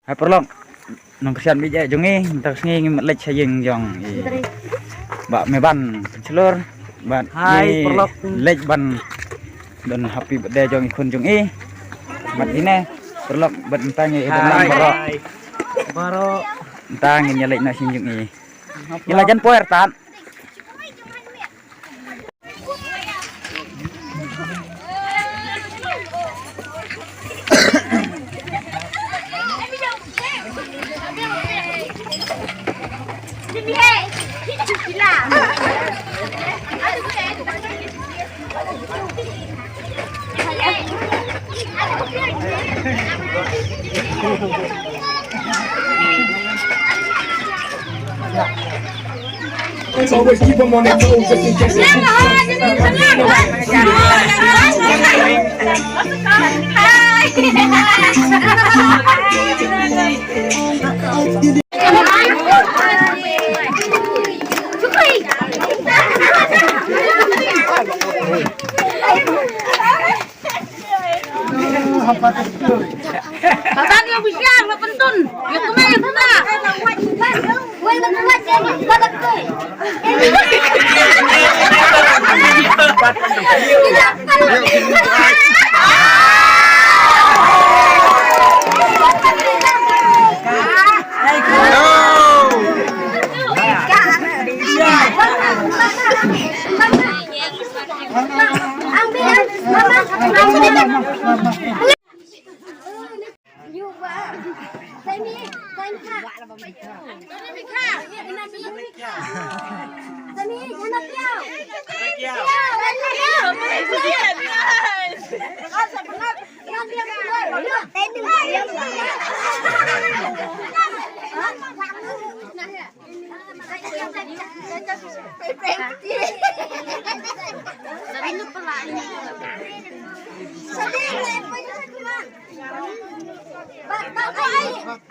Hai perlong nong kesian bija jongi terus ngi lech sayeng jong mbak meban celur ban Hai perlong lech ban dan happy birthday jong ikun jong mat dine perlong ban tanya ban baro tang nyalek na sin jong ila jan poer tan Always keep them on their toes just in case Abang yang bisa, nggak pentun. Ya kemana kita? Woi, buat jadi badak tuh.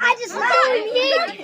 I just love you.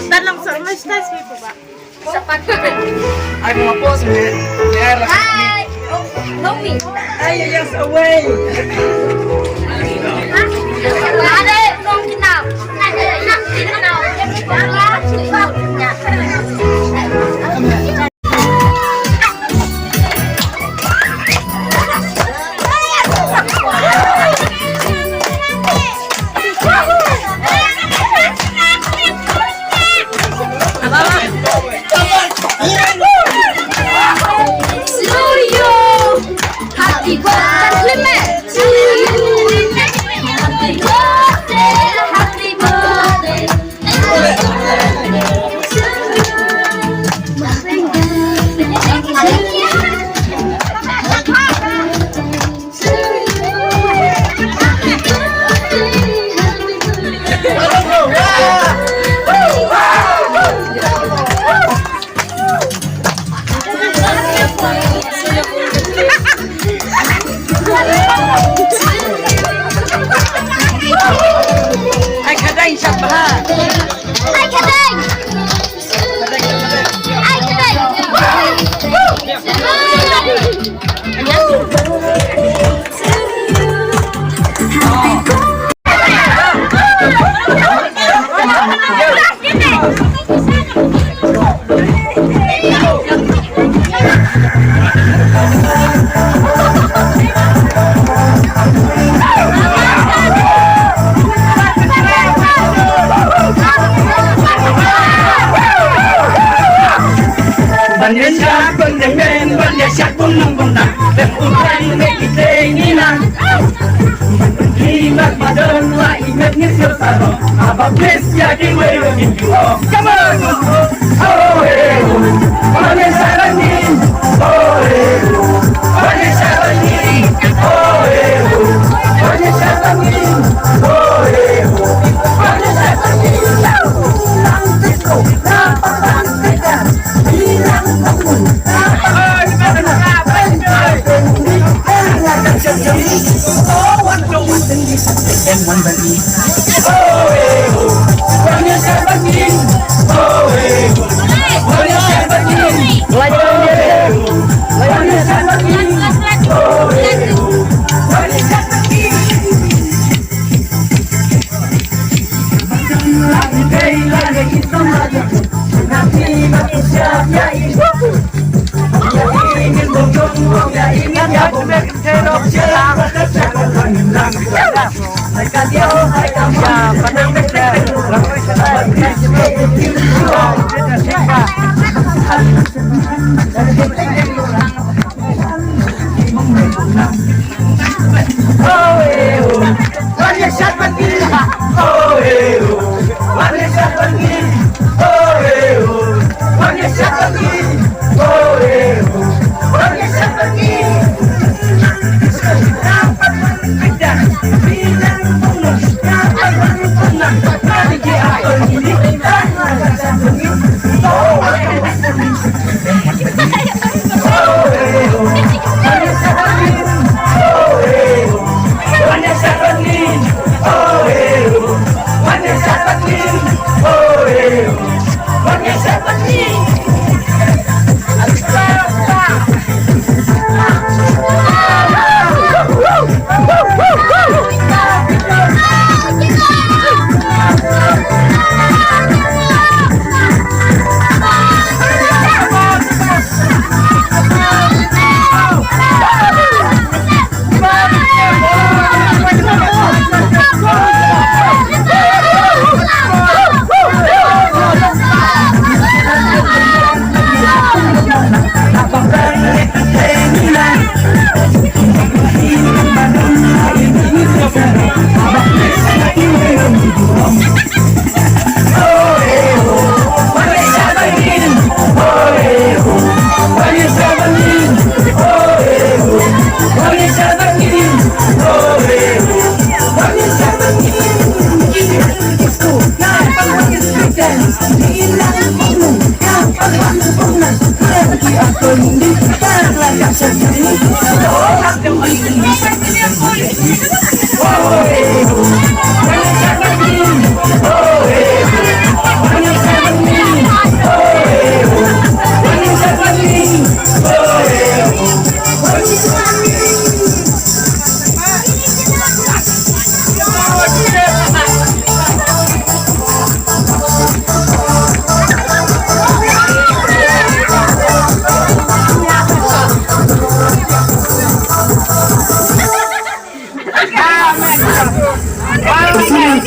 Tanong sa mas tas mo ba? Sapat. Ay mga boss, Hi. Oh, Tommy. Ay, yes, away. Ha? ingat badan lah ingat nyesel taro abang bless jadi wewe come on oh hey mana sarani oh hey mana sarani oh hey mana sarani oh hey mana sarani langtiko langtiko hilang bangun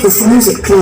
This music